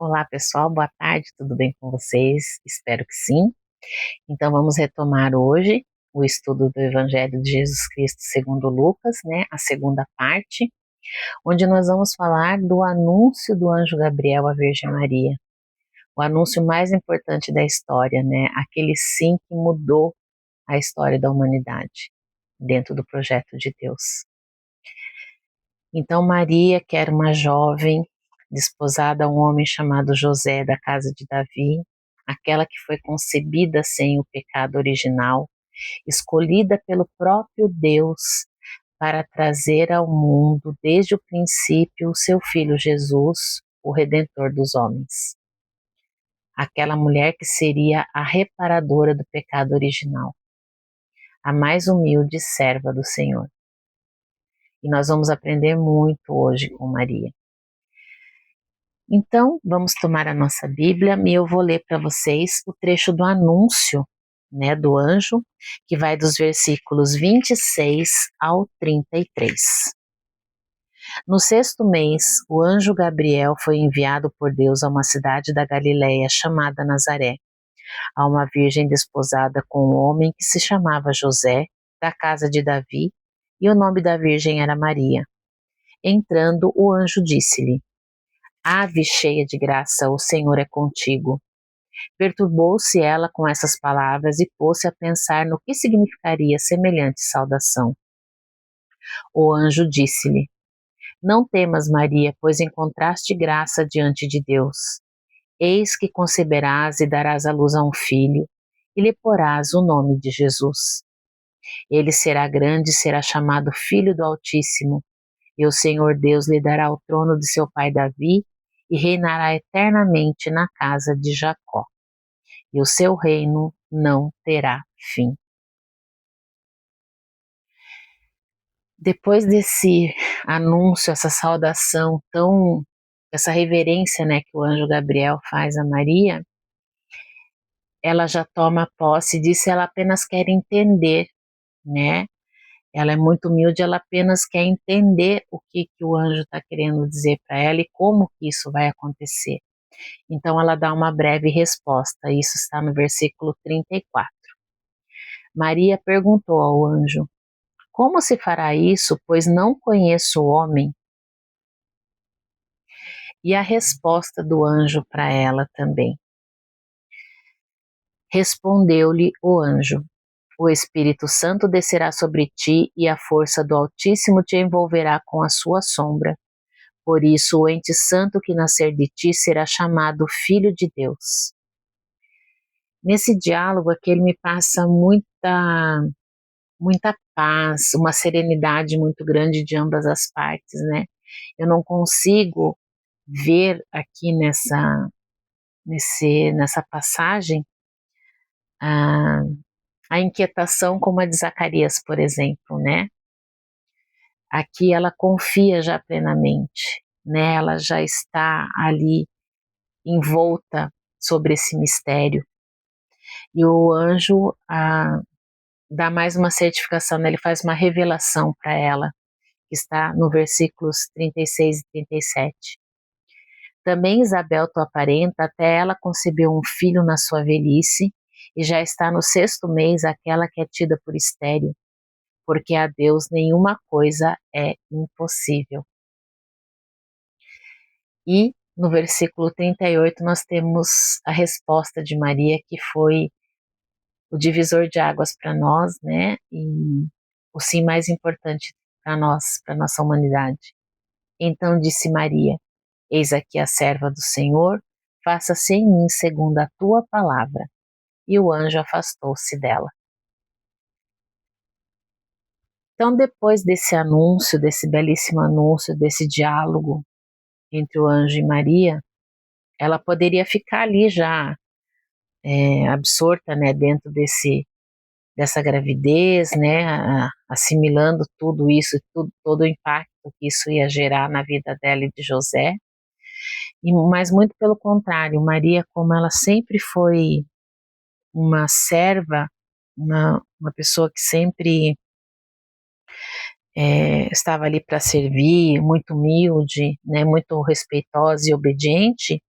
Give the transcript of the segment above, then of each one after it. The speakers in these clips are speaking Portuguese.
Olá pessoal, boa tarde, tudo bem com vocês? Espero que sim. Então vamos retomar hoje o estudo do Evangelho de Jesus Cristo segundo Lucas, a segunda parte, onde nós vamos falar do anúncio do anjo Gabriel à Virgem Maria. O anúncio mais importante da história, aquele sim que mudou a história da humanidade dentro do projeto de Deus. Então Maria, que era uma jovem, desposada a um homem chamado José da casa de Davi, aquela que foi concebida sem o pecado original, escolhida pelo próprio Deus para trazer ao mundo desde o princípio o seu filho Jesus, o Redentor dos homens. Aquela mulher que seria a reparadora do pecado original, a mais humilde serva do Senhor. E nós vamos aprender muito hoje com Maria. Então, vamos tomar a nossa Bíblia e eu vou ler para vocês o trecho do anúncio, do anjo, que vai dos versículos 26 ao 33. No 6º mês, o anjo Gabriel foi enviado por Deus a uma cidade da Galileia chamada Nazaré, a uma virgem desposada com um homem que se chamava José, da casa de Davi, e o nome da virgem era Maria. Entrando, o anjo disse-lhe: Ave cheia de graça, o Senhor é contigo. Perturbou-se ela com essas palavras e pôs-se a pensar no que significaria semelhante saudação. O anjo disse-lhe: Não temas, Maria, pois encontraste graça diante de Deus. Eis que conceberás e darás à luz a um filho, e lhe porás o nome de Jesus. Ele será grande e será chamado Filho do Altíssimo, e o Senhor Deus lhe dará o trono de seu pai Davi, e reinará eternamente na casa de Jacó, e o seu reino não terá fim. Depois desse anúncio, essa saudação essa reverência, que o anjo Gabriel faz a Maria, ela já toma posse disso, ela apenas quer entender, Ela é muito humilde, ela apenas quer entender o que o anjo está querendo dizer para ela e como que isso vai acontecer. Então ela dá uma breve resposta, isso está no versículo 34. Maria perguntou ao anjo: Como se fará isso, pois não conheço o homem? E a resposta do anjo para ela também. Respondeu-lhe o anjo: O Espírito Santo descerá sobre ti e a força do Altíssimo te envolverá com a sua sombra. Por isso, o ente santo que nascer de ti será chamado Filho de Deus. Nesse diálogo aqui ele me passa muita paz, uma serenidade muito grande de ambas as partes, Eu não consigo ver aqui nessa passagem a inquietação como a de Zacarias, por exemplo, Aqui ela confia já plenamente, Ela já está ali envolta sobre esse mistério. E o anjo dá mais uma certificação, ele faz uma revelação para ela, que está no versículos 36 e 37. Também Isabel, tua parenta, até ela concebeu um filho na sua velhice, e já está no 6º mês aquela que é tida por estéril, porque a Deus nenhuma coisa é impossível. E no versículo 38 nós temos a resposta de Maria, que foi o divisor de águas para nós, e o sim mais importante para nós, para nossa humanidade. Então disse Maria: Eis aqui a serva do Senhor, faça-se em mim segundo a tua palavra. E o anjo afastou-se dela. Então, depois desse anúncio, desse belíssimo anúncio, desse diálogo entre o anjo e Maria, ela poderia ficar ali já absorta, dentro dessa gravidez, assimilando tudo isso, todo o impacto que isso ia gerar na vida dela e de José. Mas muito pelo contrário, Maria, como ela sempre foi uma serva, uma pessoa que sempre estava ali para servir, muito humilde, muito respeitosa e obediente,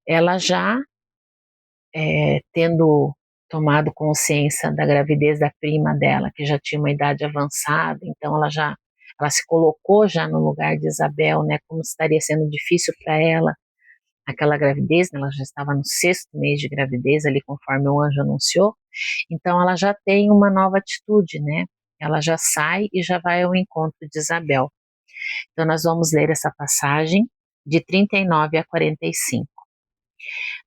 Ela já tendo tomado consciência da gravidez da prima dela, que já tinha uma idade avançada, então ela se colocou já no lugar de Isabel, né, como estaria sendo difícil para ela aquela gravidez, né, ela já estava no 6º mês de gravidez, ali conforme o anjo anunciou, então ela já tem uma nova atitude, né, ela já sai e já vai ao encontro de Isabel. Então nós vamos ler essa passagem de 39 a 45.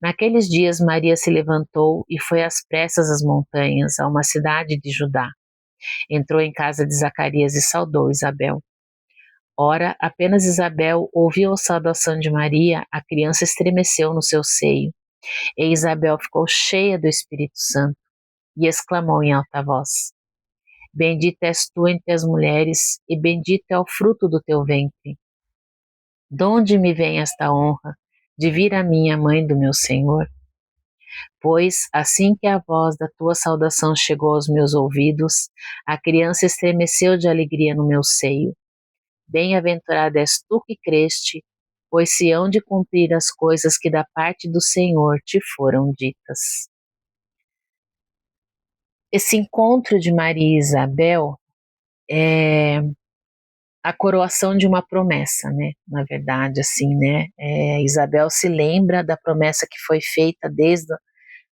Naqueles dias Maria se levantou e foi às pressas às montanhas, a uma cidade de Judá. Entrou em casa de Zacarias e saudou Isabel. Ora, apenas Isabel ouviu a saudação de Maria, a criança estremeceu no seu seio, e Isabel ficou cheia do Espírito Santo e exclamou em alta voz: Bendita és tu entre as mulheres, e bendito é o fruto do teu ventre. Donde me vem esta honra de vir a mim, a mãe do meu Senhor? Pois, assim que a voz da tua saudação chegou aos meus ouvidos, a criança estremeceu de alegria no meu seio. Bem-aventurada és tu que creste, pois se hão de cumprir as coisas que da parte do Senhor te foram ditas. Esse encontro de Maria e Isabel é a coroação de uma promessa, né? Na verdade, assim, né? Isabel se lembra da promessa que foi feita desde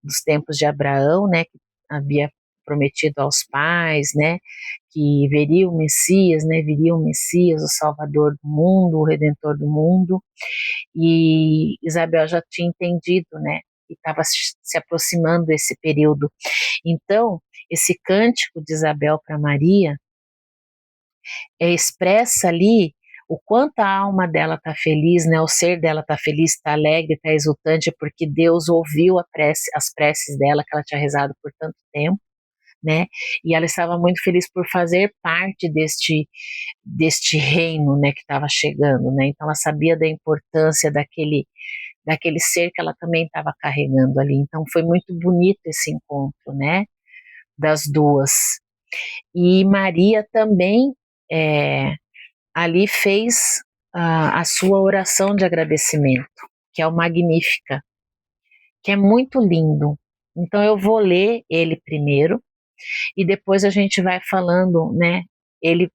os tempos de Abraão, né? Que havia prometido aos pais, né? Que viria o Messias, né? Viria o Messias, o Salvador do mundo, o Redentor do mundo. E Isabel já tinha entendido, né? E estava se aproximando desse período. Então, esse cântico de Isabel para Maria expressa ali o quanto a alma dela está feliz, né? O ser dela está feliz, está alegre, está exultante, porque Deus ouviu as preces dela que ela tinha rezado por tanto tempo, né? E ela estava muito feliz por fazer parte deste reino, né? Que estava chegando, né? Então ela sabia da importância daquele ser que ela também estava carregando ali. Então foi muito bonito esse encontro, né? Das duas. E Maria também ali fez a sua oração de agradecimento, que é o Magnífica, que é muito lindo. Então eu vou ler ele primeiro e depois a gente vai falando, né, ele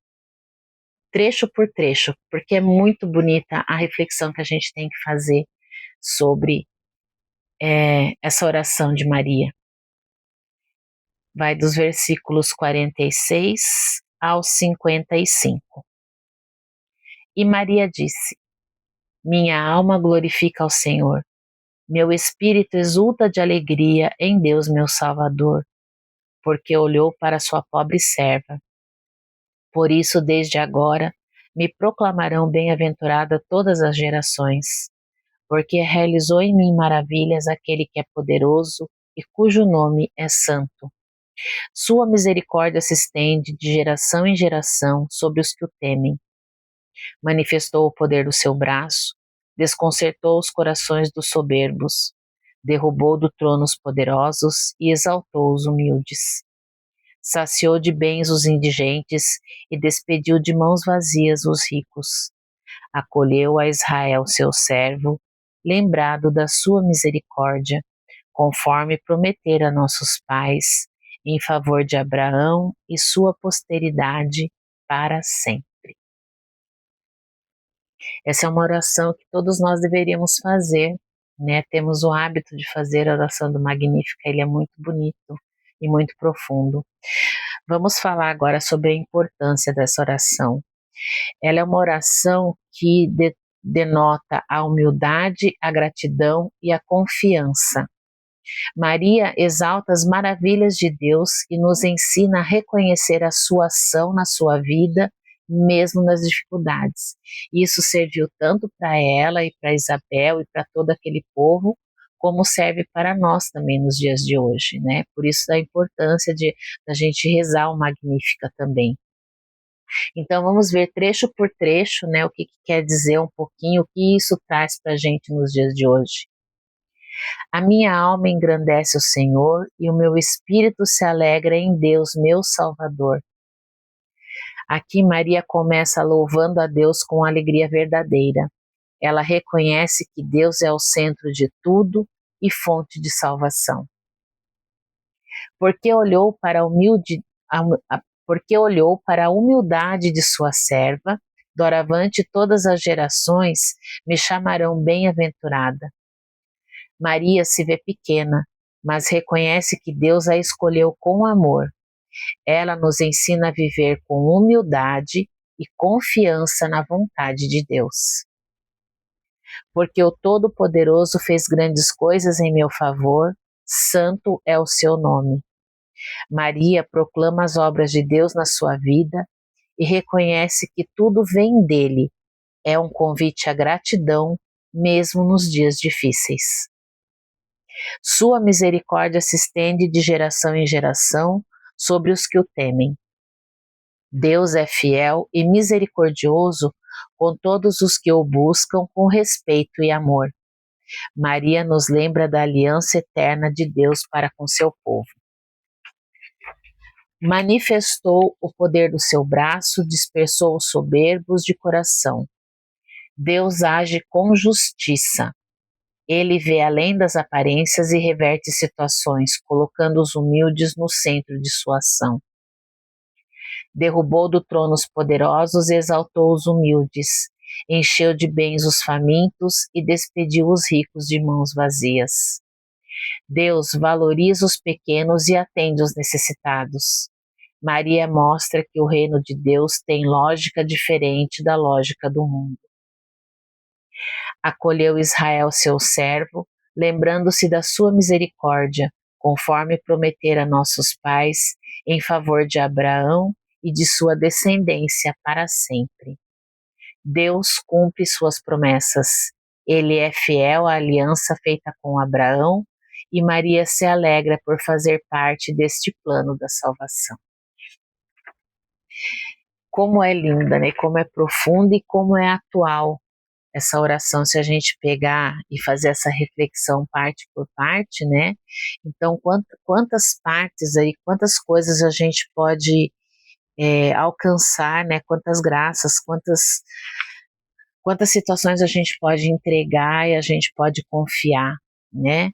trecho por trecho, porque é muito bonita a reflexão que a gente tem que fazer sobre essa oração de Maria. Vai dos versículos 46 ao 55. E Maria disse: Minha alma glorifica ao Senhor. Meu espírito exulta de alegria em Deus, meu Salvador, porque olhou para sua pobre serva. Por isso, desde agora, me proclamarão bem-aventurada todas as gerações, porque realizou em mim maravilhas aquele que é poderoso e cujo nome é santo. Sua misericórdia se estende de geração em geração sobre os que o temem. Manifestou o poder do seu braço, desconcertou os corações dos soberbos, derrubou do trono os poderosos e exaltou os humildes. Saciou de bens os indigentes e despediu de mãos vazias os ricos. Acolheu a Israel, seu servo, lembrado da sua misericórdia, conforme prometera a nossos pais, em favor de Abraão e sua posteridade para sempre. Essa é uma oração que todos nós deveríamos fazer, né? Temos o hábito de fazer a oração do Magnífica, ele é muito bonito e muito profundo. Vamos falar agora sobre a importância dessa oração. Ela é uma oração que denota a humildade, a gratidão e a confiança. Maria exalta as maravilhas de Deus e nos ensina a reconhecer a sua ação na sua vida, mesmo nas dificuldades. Isso serviu tanto para ela e para Isabel e para todo aquele povo, como serve para nós também nos dias de hoje, né? Por isso a importância da gente rezar o Magnífica também. Então vamos ver trecho por trecho, né, o que quer dizer um pouquinho, o que isso traz para a gente nos dias de hoje. A minha alma engrandece o Senhor e o meu espírito se alegra em Deus, meu Salvador. Aqui Maria começa louvando a Deus com alegria verdadeira. Ela reconhece que Deus é o centro de tudo e fonte de salvação. Porque olhou para a humildade de sua serva, doravante todas as gerações me chamarão bem-aventurada. Maria se vê pequena, mas reconhece que Deus a escolheu com amor. Ela nos ensina a viver com humildade e confiança na vontade de Deus. Porque o Todo-Poderoso fez grandes coisas em meu favor, santo é o seu nome. Maria proclama as obras de Deus na sua vida e reconhece que tudo vem dele. É um convite à gratidão, mesmo nos dias difíceis. Sua misericórdia se estende de geração em geração sobre os que o temem. Deus é fiel e misericordioso com todos os que o buscam com respeito e amor. Maria nos lembra da aliança eterna de Deus para com seu povo. Manifestou o poder do seu braço, dispersou os soberbos de coração. Deus age com justiça. Ele vê além das aparências e reverte situações, colocando os humildes no centro de sua ação. Derrubou do trono os poderosos e exaltou os humildes. Encheu de bens os famintos e despediu os ricos de mãos vazias. Deus valoriza os pequenos e atende os necessitados. Maria mostra que o reino de Deus tem lógica diferente da lógica do mundo. Acolheu Israel, seu servo, lembrando-se da sua misericórdia, conforme prometera a nossos pais, em favor de Abraão e de sua descendência para sempre. Deus cumpre suas promessas. Ele é fiel à aliança feita com Abraão e Maria se alegra por fazer parte deste plano da salvação. Como é linda, né? Como é profunda e como é atual essa oração, se a gente pegar e fazer essa reflexão parte por parte, né? Então, quantas partes aí, quantas coisas a gente pode alcançar, né? Quantas graças, quantas situações a gente pode entregar e a gente pode confiar, né?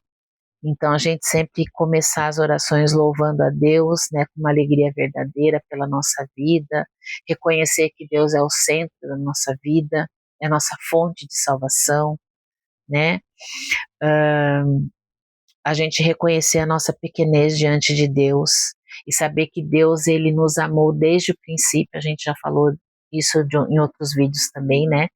Então, a gente sempre começar as orações louvando a Deus, né, com uma alegria verdadeira pela nossa vida, reconhecer que Deus é o centro da nossa vida, é a nossa fonte de salvação, né? A gente reconhecer a nossa pequenez diante de Deus e saber que Deus, ele nos amou desde o princípio. A gente já falou isso em outros vídeos também, né?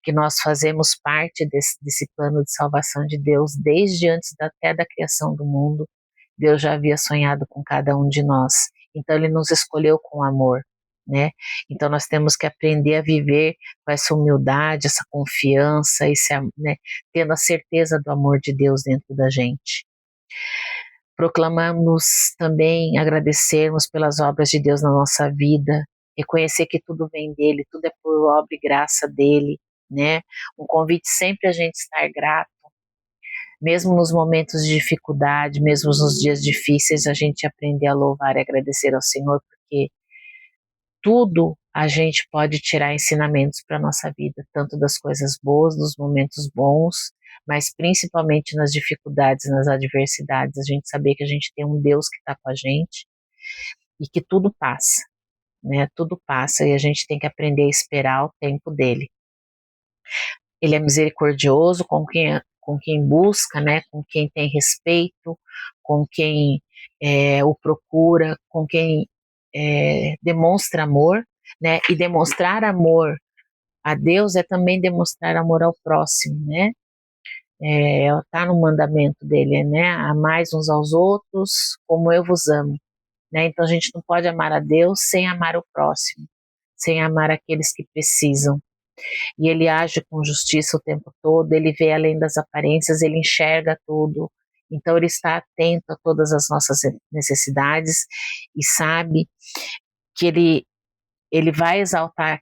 Que nós fazemos parte desse plano de salvação de Deus desde antes até da criação do mundo. Deus já havia sonhado com cada um de nós. Então ele nos escolheu com amor, né? Então nós temos que aprender a viver com essa humildade, essa confiança, né, tendo a certeza do amor de Deus dentro da gente. Proclamamos também agradecermos pelas obras de Deus na nossa vida, reconhecer que tudo vem dele, tudo é por obra e graça dele, né? Um convite sempre a gente estar grato, mesmo nos momentos de dificuldade, mesmo nos dias difíceis, a gente aprender a louvar e agradecer ao Senhor, porque tudo a gente pode tirar ensinamentos para a nossa vida, tanto das coisas boas, dos momentos bons, mas principalmente nas dificuldades, nas adversidades, a gente saber que a gente tem um Deus que está com a gente e que tudo passa, né? Tudo passa e a gente tem que aprender a esperar o tempo dele. Ele é misericordioso com quem busca, né? Com quem tem respeito, com quem o procura, com quem demonstra amor, né? E demonstrar amor a Deus é também demonstrar amor ao próximo, né? Tá no mandamento dele, né? Amais uns aos outros como eu vos amo, né? Então a gente não pode amar a Deus sem amar o próximo, sem amar aqueles que precisam. E ele age com justiça o tempo todo, ele vê além das aparências, ele enxerga tudo. Então ele está atento a todas as nossas necessidades e sabe que ele vai exaltar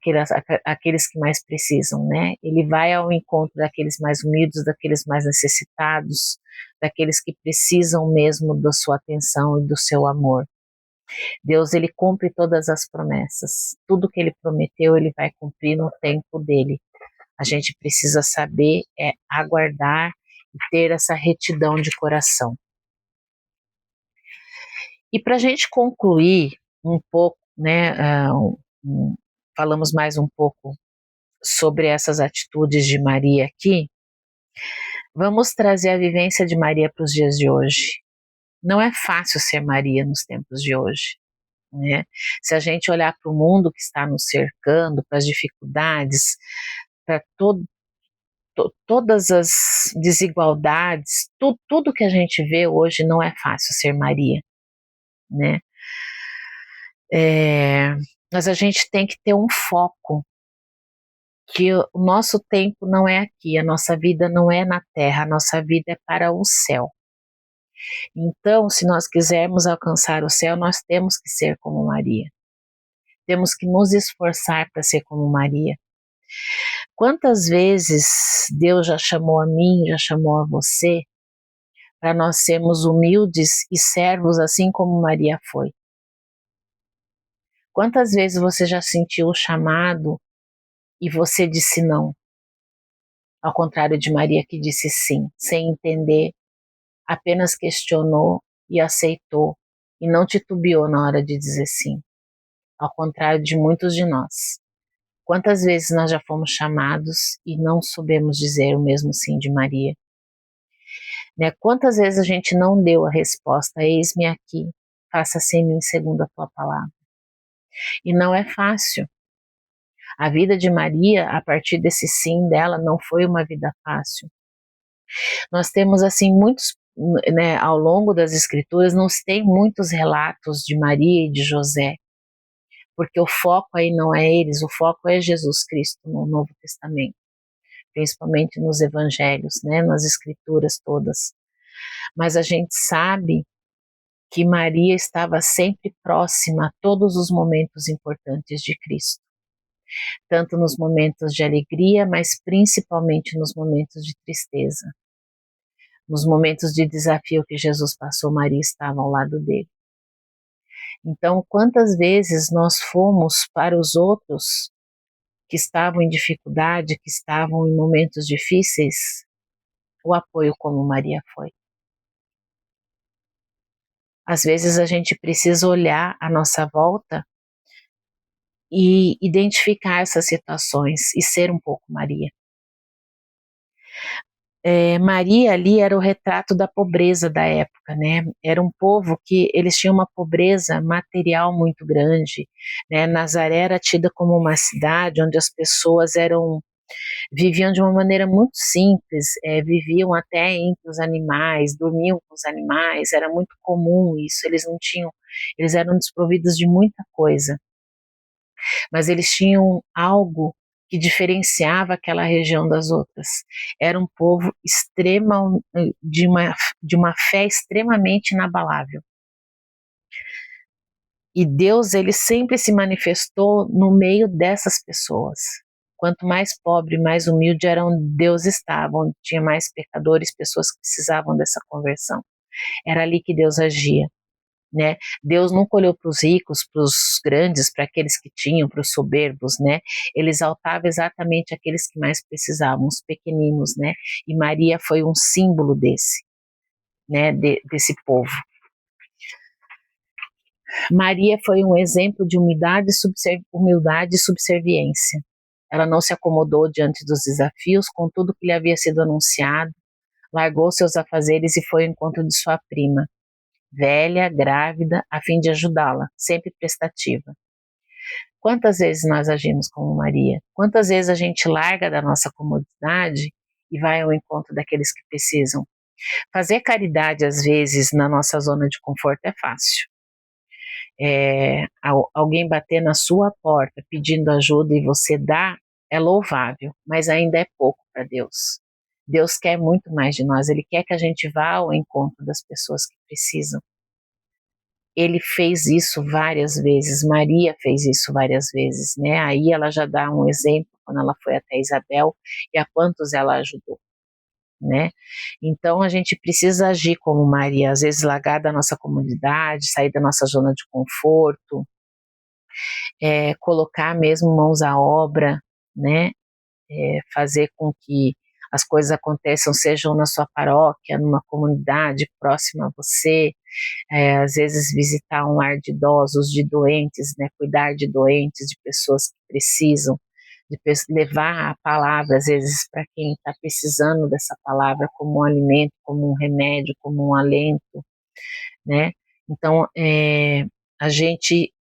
aqueles que mais precisam, né? Ele vai ao encontro daqueles mais humildes, daqueles mais necessitados, daqueles que precisam mesmo da sua atenção e do seu amor. Deus, ele cumpre todas as promessas. Tudo que ele prometeu, ele vai cumprir no tempo dele. A gente precisa saber aguardar e ter essa retidão de coração. E para a gente concluir um pouco, né, falamos mais um pouco sobre essas atitudes de Maria aqui, vamos trazer a vivência de Maria para os dias de hoje. Não é fácil ser Maria nos tempos de hoje, né? Se a gente olhar para o mundo que está nos cercando, para as dificuldades, para todas as desigualdades, tudo que a gente vê hoje, não é fácil ser Maria, né? Mas a gente tem que ter um foco, que o nosso tempo não é aqui, a nossa vida não é na terra, a nossa vida é para o céu. Então, se nós quisermos alcançar o céu, nós temos que ser como Maria. Temos que nos esforçar para ser como Maria. Quantas vezes Deus já chamou a mim, já chamou a você, para nós sermos humildes e servos assim como Maria foi? Quantas vezes você já sentiu o chamado e você disse não? Ao contrário de Maria, que disse sim, sem entender, apenas questionou e aceitou e não titubeou na hora de dizer sim. Ao contrário de muitos de nós. Quantas vezes nós já fomos chamados e não soubemos dizer o mesmo sim de Maria? Né? Quantas vezes a gente não deu a resposta, eis-me aqui, faça-se em mim segundo a tua palavra. E não é fácil. A vida de Maria, a partir desse sim dela, não foi uma vida fácil. Nós temos assim muitos, né, ao longo das escrituras, nos tem muitos relatos de Maria e de José, porque o foco aí não é eles, o foco é Jesus Cristo no Novo Testamento, principalmente nos evangelhos, né, nas escrituras todas. Mas a gente sabe que Maria estava sempre próxima a todos os momentos importantes de Cristo, tanto nos momentos de alegria, mas principalmente nos momentos de tristeza. Nos momentos de desafio que Jesus passou, Maria estava ao lado dele. Então, quantas vezes nós fomos para os outros que estavam em dificuldade, que estavam em momentos difíceis, o apoio como Maria foi? Às vezes a gente precisa olhar à nossa volta e identificar essas situações e ser um pouco Maria. Maria ali era o retrato da pobreza da época, né? Era um povo que eles tinham uma pobreza material muito grande, né? Nazaré era tida como uma cidade onde as pessoas viviam de uma maneira muito simples, viviam até entre os animais, dormiam com os animais, era muito comum isso. Eles eram desprovidos de muita coisa, mas eles tinham algo que diferenciava aquela região das outras. Era um povo de uma fé extremamente inabalável. E Deus, ele sempre se manifestou no meio dessas pessoas. Quanto mais pobre, mais humilde era onde Deus estava, onde tinha mais pecadores, pessoas que precisavam dessa conversão. Era ali que Deus agia. Né? Deus nunca olhou para os ricos, para os grandes, para aqueles que tinham, para os soberbos, né? Ele exaltava exatamente aqueles que mais precisavam, os pequeninos, né? E Maria foi um símbolo né? Desse povo. Maria foi um exemplo de humildade e subserviência. Ela não se acomodou diante dos desafios, com tudo que lhe havia sido anunciado, largou seus afazeres e foi ao encontro de sua prima, velha, grávida, a fim de ajudá-la, sempre prestativa. Quantas vezes nós agimos como Maria? Quantas vezes a gente larga da nossa comodidade e vai ao encontro daqueles que precisam? Fazer caridade, às vezes, na nossa zona de conforto é fácil. Alguém bater na sua porta pedindo ajuda e você dá, é louvável, mas ainda é pouco para Deus. Deus quer muito mais de nós, Ele quer que a gente vá ao encontro das pessoas que precisam. Ele fez isso várias vezes, Maria fez isso várias vezes, né? Aí ela já dá um exemplo quando ela foi até Isabel e a quantos ela ajudou, né? Então a gente precisa agir como Maria, às vezes largar da nossa comunidade, sair da nossa zona de conforto, colocar mesmo mãos à obra, né? fazer com que as coisas aconteçam, sejam na sua paróquia, numa comunidade próxima a você, às vezes visitar um lar de idosos, de doentes, né, cuidar de doentes, de pessoas que precisam, levar a palavra, às vezes, para quem está precisando dessa palavra como um alimento, como um remédio, como um alento, né? Então, a gente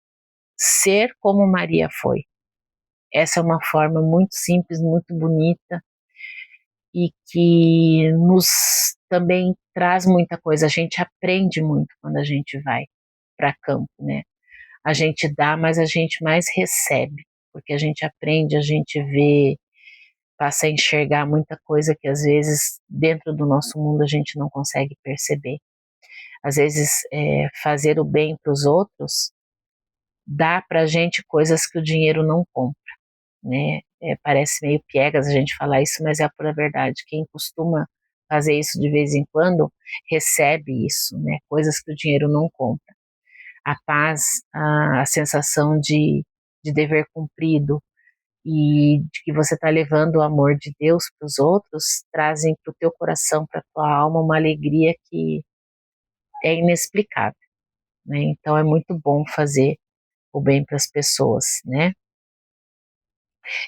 ser como Maria foi. Essa é uma forma muito simples, muito bonita e que nos também traz muita coisa. A gente aprende muito quando a gente vai para campo, né? A gente dá, mas a gente mais recebe, porque a gente aprende, a gente vê, passa a enxergar muita coisa que às vezes dentro do nosso mundo a gente não consegue perceber. Às vezes fazer o bem para os outros dá para a gente coisas que o dinheiro não compra, né? Parece meio piegas a gente falar isso, mas é a pura verdade. Quem costuma fazer isso de vez em quando recebe isso, né? Coisas que o dinheiro não compra. A paz, a sensação de dever cumprido e de que você está levando o amor de Deus para os outros, trazem para o teu coração, para a tua alma, uma alegria que é inexplicável, né? Então é muito bom fazer o bem para as pessoas, né?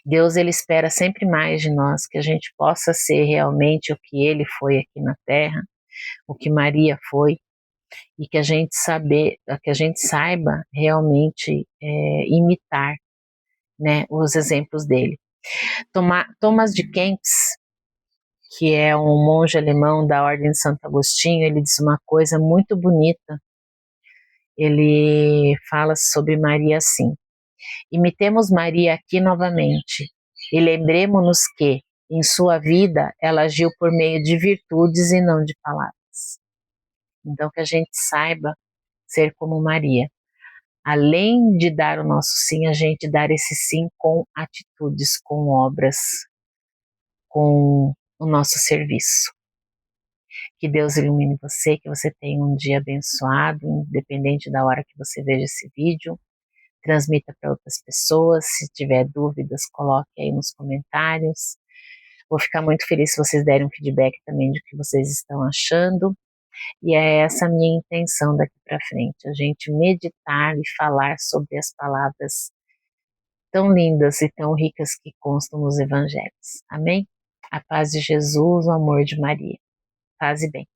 Deus, ele espera sempre mais de nós, que a gente possa ser realmente o que ele foi aqui na Terra, o que Maria foi, e que a gente saiba realmente imitar, né, os exemplos dele. Thomas de Kempis, que é um monge alemão da Ordem de Santo Agostinho, ele diz uma coisa muito bonita. Ele fala sobre Maria assim: imitemos Maria aqui novamente e lembremos-nos que, em sua vida, ela agiu por meio de virtudes e não de palavras. Então, que a gente saiba ser como Maria. Além de dar o nosso sim, a gente dar esse sim com atitudes, com obras, com o nosso serviço. Que Deus ilumine você, que você tenha um dia abençoado, independente da hora que você veja esse vídeo. Transmita para outras pessoas. Se tiver dúvidas, coloque aí nos comentários. Vou ficar muito feliz se vocês derem um feedback também de o que vocês estão achando. E é essa a minha intenção daqui para frente, a gente meditar e falar sobre as palavras tão lindas e tão ricas que constam nos evangelhos. Amém? A paz de Jesus, o amor de Maria. Paz e bem.